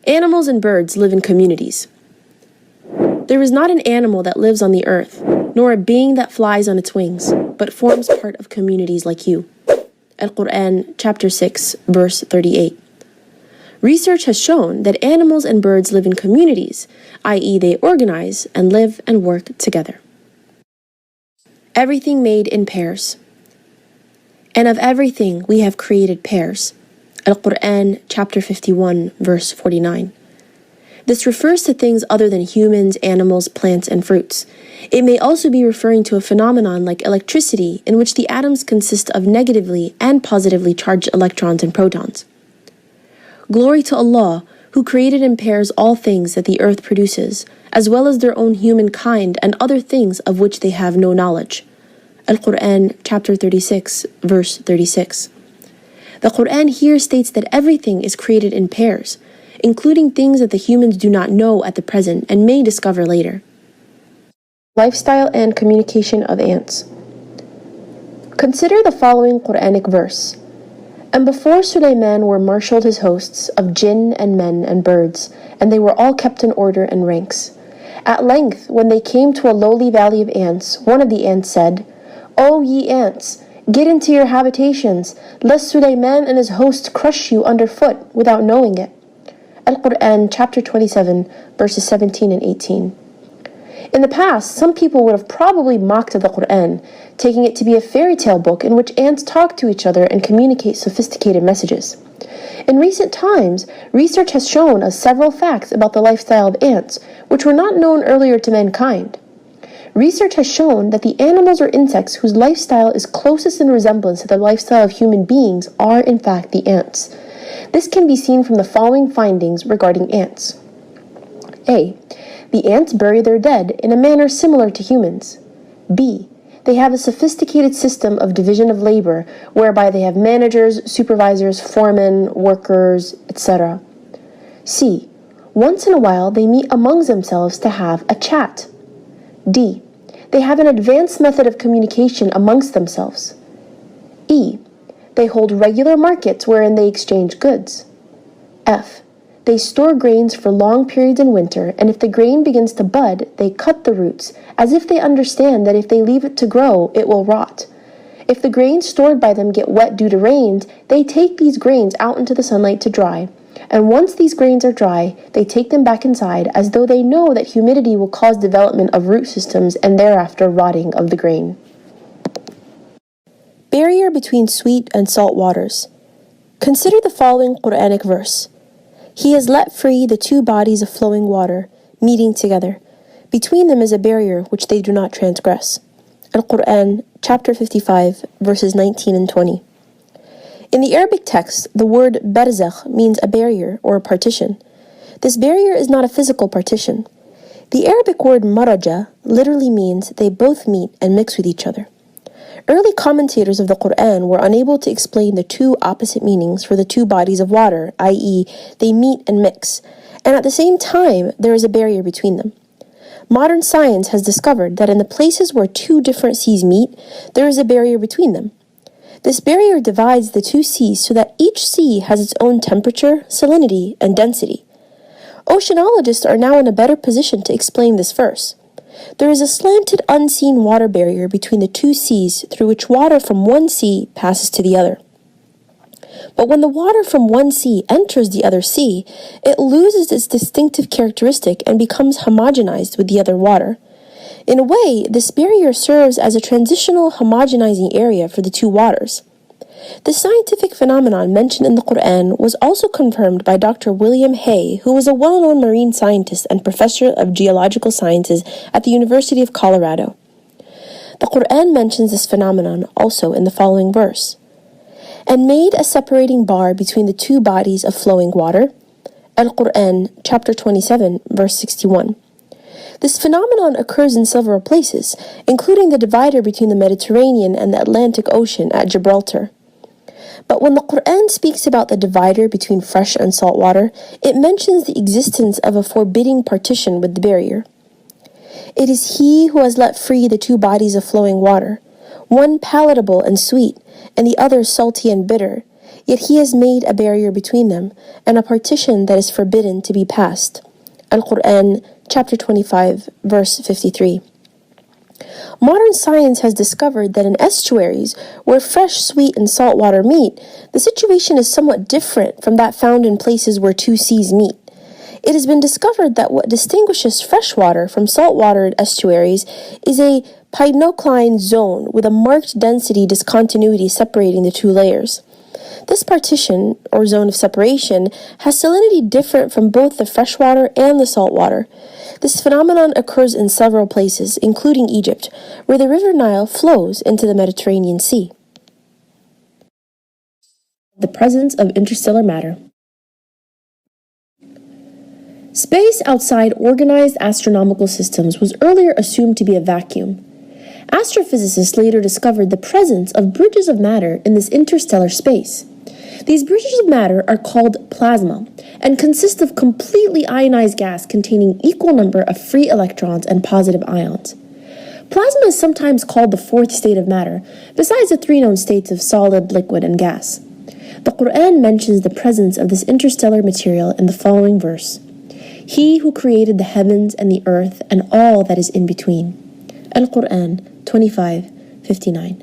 Animals and birds live in communities. There is not an animal that lives on the earth, nor a being that flies on its wings, but forms part of communities like you. Alcorão chapter 6, verse 38. Research has shown that animals and birds live in communities, i.e. they organize and live and work together. Everything made in pairs. And of everything we have created pairs. Alcorão chapter 51, verse 49. This refers to things other than humans, animals, plants, and fruits. It may also be referring to a phenomenon like electricity, in which the atoms consist of negatively and positively charged electrons and protons. Glory to Allah, who created in pairs all things that the earth produces, as well as their own humankind and other things of which they have no knowledge. Alcorão chapter 36, verse 36. The Quran here states that everything is created in pairs, including things that the humans do not know at the present and may discover later. Lifestyle and communication of ants. Consider the following Quranic verse. And before Sulaiman were marshaled his hosts of jinn and men and birds, and they were all kept in order and ranks. At length, when they came to a lowly valley of ants, one of the ants said, O ye ants, get into your habitations, lest Sulaiman and his hosts crush you underfoot without knowing it. Alcorão chapter 27, verses 17 and 18. In the past, some people would have probably mocked at the Quran, taking it to be a fairy tale book in which ants talk to each other and communicate sophisticated messages. In recent times, research has shown us several facts about the lifestyle of ants, which were not known earlier to mankind. Research has shown that the animals or insects whose lifestyle is closest in resemblance to the lifestyle of human beings are in fact the ants. This can be seen from the following findings regarding ants. A. The ants bury their dead in a manner similar to humans. B. They have a sophisticated system of division of labor, whereby they have managers, supervisors, foremen, workers, etc. C. Once in a while they meet amongst themselves to have a chat. D. They have an advanced method of communication amongst themselves. E. They hold regular markets wherein they exchange goods. F. They store grains for long periods in winter, and if the grain begins to bud, they cut the roots, as if they understand that if they leave it to grow, it will rot. If the grains stored by them get wet due to rains, they take these grains out into the sunlight to dry, and once these grains are dry, they take them back inside, as though they know that humidity will cause development of root systems and thereafter rotting of the grain. Barrier between sweet and salt waters. Consider the following Quranic verse. He has let free the two bodies of flowing water, meeting together. Between them is a barrier which they do not transgress. Alcorão chapter 55, verses 19 and 20. In the Arabic text, the word barzakh means a barrier or a partition. This barrier is not a physical partition. The Arabic word maraja literally means they both meet and mix with each other. Early commentators of the Quran were unable to explain the two opposite meanings for the two bodies of water, i.e., they meet and mix, and at the same time there is a barrier between them. Modern science has discovered that in the places where two different seas meet, there is a barrier between them. This barrier divides the two seas so that each sea has its own temperature, salinity, and density. Oceanologists are now in a better position to explain this verse. There is a slanted, unseen water barrier between the two seas through which water from one sea passes to the other. But when the water from one sea enters the other sea, it loses its distinctive characteristic and becomes homogenized with the other water. In a way, this barrier serves as a transitional homogenizing area for the two waters. The scientific phenomenon mentioned in the Quran was also confirmed by Dr. William Hay, who was a well-known marine scientist and professor of geological sciences at the University of Colorado. The Quran mentions this phenomenon also in the following verse. And made a separating bar between the two bodies of flowing water. Alcorão chapter 27, verse 61. This phenomenon occurs in several places, including the divider between the Mediterranean and the Atlantic Ocean at Gibraltar. But when the Quran speaks about the divider between fresh and salt water, it mentions the existence of a forbidding partition with the barrier. It is He who has let free the two bodies of flowing water, one palatable and sweet, and the other salty and bitter. Yet he has made a barrier between them and a partition that is forbidden to be passed. Alcorão chapter 25, verse 53. Modern science has discovered that in estuaries, where fresh, sweet, and salt water meet, the situation is somewhat different from that found in places where two seas meet. It has been discovered that what distinguishes freshwater from saltwater estuaries is a pinocline zone with a marked density discontinuity separating the two layers. This partition, or zone of separation, has salinity different from both the freshwater and the saltwater. This phenomenon occurs in several places, including Egypt, where the river Nile flows into the Mediterranean Sea. The presence of interstellar matter. Space outside organized astronomical systems was earlier assumed to be a vacuum. Astrophysicists later discovered the presence of bridges of matter in this interstellar space. These bridges of matter are called plasma and consist of completely ionized gas containing equal number of free electrons and positive ions. Plasma is sometimes called the fourth state of matter, besides the three known states of solid, liquid, and gas. The Quran mentions the presence of this interstellar material in the following verse: He who created the heavens and the earth and all that is in between. Alcorão 25:59.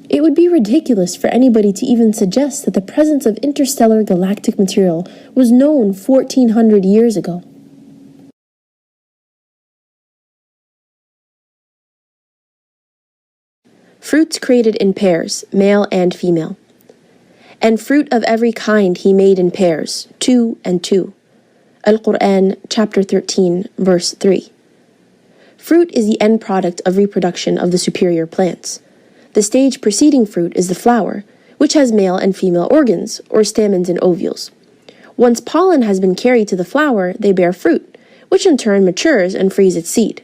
It would be ridiculous for anybody to even suggest that the presence of interstellar galactic material was known 1400 years ago. Fruits created in pairs, male and female. And fruit of every kind he made in pairs, 2 and 2. Alcorão chapter 13, verse 3. Fruit is the end product of reproduction of the superior plants. The stage preceding fruit is the flower, which has male and female organs, or stamens and ovules. Once pollen has been carried to the flower, they bear fruit, which in turn matures and frees its seed.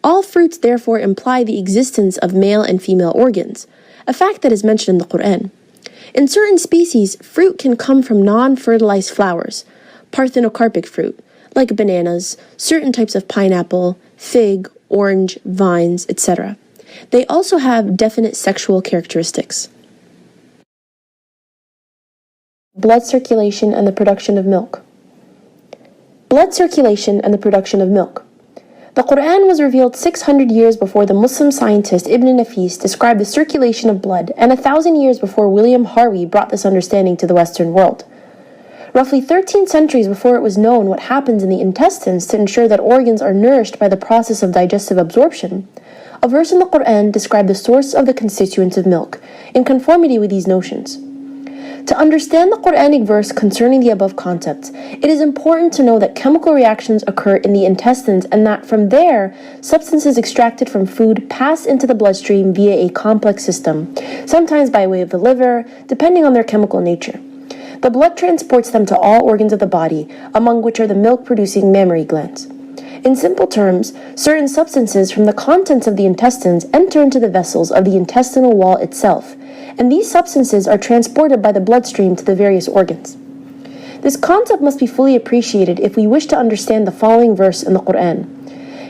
All fruits therefore imply the existence of male and female organs, a fact that is mentioned in the Quran. In certain species, fruit can come from non-fertilized flowers, parthenocarpic fruit, like bananas, certain types of pineapple, fig, orange, vines, etc. They also have definite sexual characteristics. Blood circulation and the production of milk. Blood circulation and the production of milk. The Quran was revealed 600 years before the Muslim scientist Ibn Nafis described the circulation of blood, and 1,000 years before William Harvey brought this understanding to the Western world. Roughly 13 centuries before it was known what happens in the intestines to ensure that organs are nourished by the process of digestive absorption, a verse in the Quran described the source of the constituents of milk, in conformity with these notions. To understand the Quranic verse concerning the above concepts, it is important to know that chemical reactions occur in the intestines and that from there, substances extracted from food pass into the bloodstream via a complex system, sometimes by way of the liver, depending on their chemical nature. The blood transports them to all organs of the body, among which are the milk-producing mammary glands. In simple terms, certain substances from the contents of the intestines enter into the vessels of the intestinal wall itself, and these substances are transported by the bloodstream to the various organs. This concept must be fully appreciated if we wish to understand the following verse in the Quran.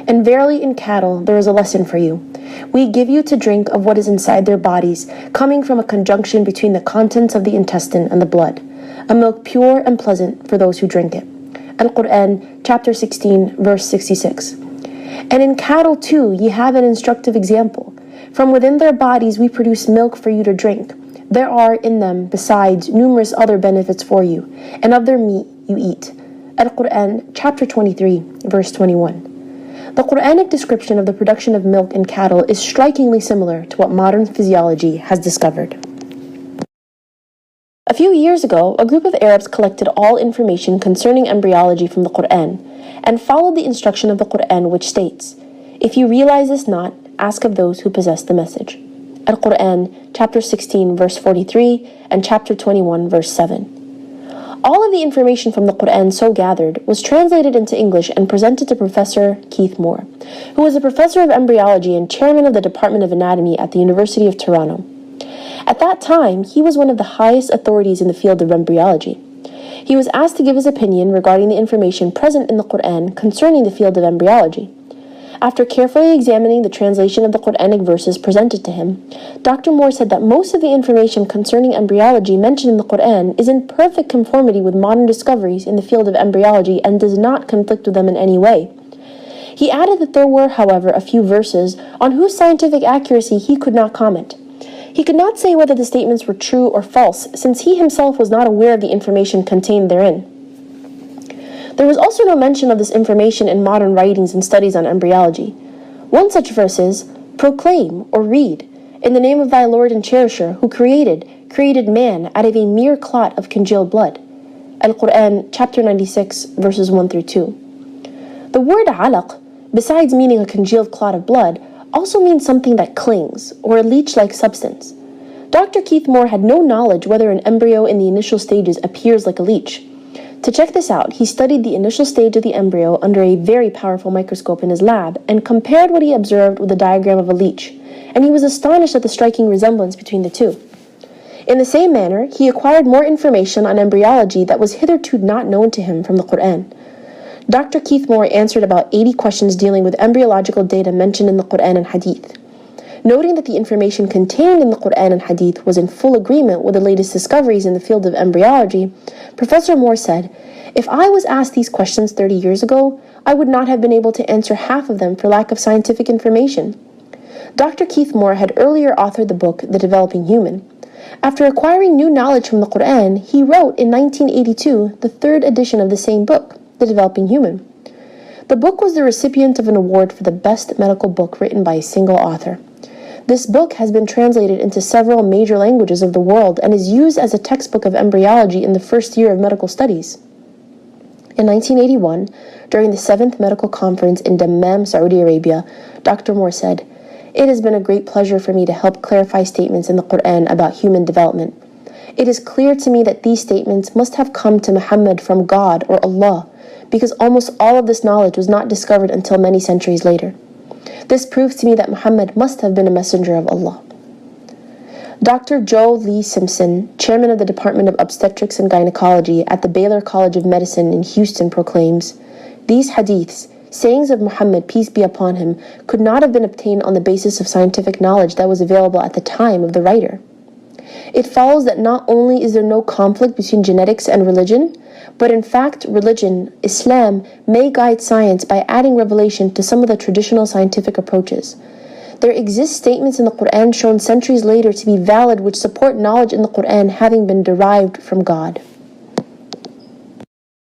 And verily in cattle there is a lesson for you. We give you to drink of what is inside their bodies, coming from a conjunction between the contents of the intestine and the blood, a milk pure and pleasant for those who drink it. Al-Quran, chapter 16, verse 66. And in cattle too ye have an instructive example. From within their bodies we produce milk for you to drink. There are in them, besides, numerous other benefits for you, and of their meat you eat. Al-Quran, chapter 23, verse 21. The Quranic description of the production of milk in cattle is strikingly similar to what modern physiology has discovered. A few years ago, a group of Arabs collected all information concerning embryology from the Quran and followed the instruction of the Quran which states, "If you realize this not, ask of those who possess the message." Al-Quran, chapter 16, verse 43, and chapter 21, verse 7. All of the information from the Quran so gathered was translated into English and presented to Professor Keith Moore, who was a professor of embryology and chairman of the Department of Anatomy at the University of Toronto. At that time, he was one of the highest authorities in the field of embryology. He was asked to give his opinion regarding the information present in the Quran concerning the field of embryology. After carefully examining the translation of the Quranic verses presented to him, Dr. Moore said that most of the information concerning embryology mentioned in the Quran is in perfect conformity with modern discoveries in the field of embryology and does not conflict with them in any way. He added that there were, however, a few verses on whose scientific accuracy he could not comment. He could not say whether the statements were true or false, since he himself was not aware of the information contained therein. There was also no mention of this information in modern writings and studies on embryology. One such verse is, "Proclaim, or read, in the name of thy Lord and Cherisher, who created man out of a mere clot of congealed blood." Alcorão chapter 96, verses 1 through 2. The word alaq, besides meaning a congealed clot of blood, also means something that clings, or a leech-like substance. Dr. Keith Moore had no knowledge whether an embryo in the initial stages appears like a leech. To check this out, he studied the initial stage of the embryo under a very powerful microscope in his lab and compared what he observed with a diagram of a leech, and he was astonished at the striking resemblance between the two. In the same manner, he acquired more information on embryology that was hitherto not known to him from the Quran. Dr. Keith Moore answered about 80 questions dealing with embryological data mentioned in the Quran and Hadith. Noting that the information contained in the Quran and Hadith was in full agreement with the latest discoveries in the field of embryology, Professor Moore said, "If I was asked these questions 30 years ago, I would not have been able to answer half of them for lack of scientific information." Dr. Keith Moore had earlier authored the book, The Developing Human. After acquiring new knowledge from the Quran, he wrote in 1982 the third edition of the same book, The Developing Human. The book was the recipient of an award for the best medical book written by a single author. This book has been translated into several major languages of the world and is used as a textbook of embryology in the first year of medical studies. In 1981, during the 7th Medical Conference in Dammam, Saudi Arabia, Dr. Moore said, "It has been a great pleasure for me to help clarify statements in the Quran about human development. It is clear to me that these statements must have come to Muhammad from God or Allah, because almost all of this knowledge was not discovered until many centuries later. This proves to me that Muhammad must have been a messenger of Allah." Dr. Joe Lee Simpson, chairman of the Department of Obstetrics and Gynecology at the Baylor College of Medicine in Houston, proclaims, "These hadiths, sayings of Muhammad, peace be upon him, could not have been obtained on the basis of scientific knowledge that was available at the time of the writer. It follows that not only is there no conflict between genetics and religion, but in fact, religion, Islam, may guide science by adding revelation to some of the traditional scientific approaches. There exist statements in the Quran shown centuries later to be valid which support knowledge in the Quran having been derived from God."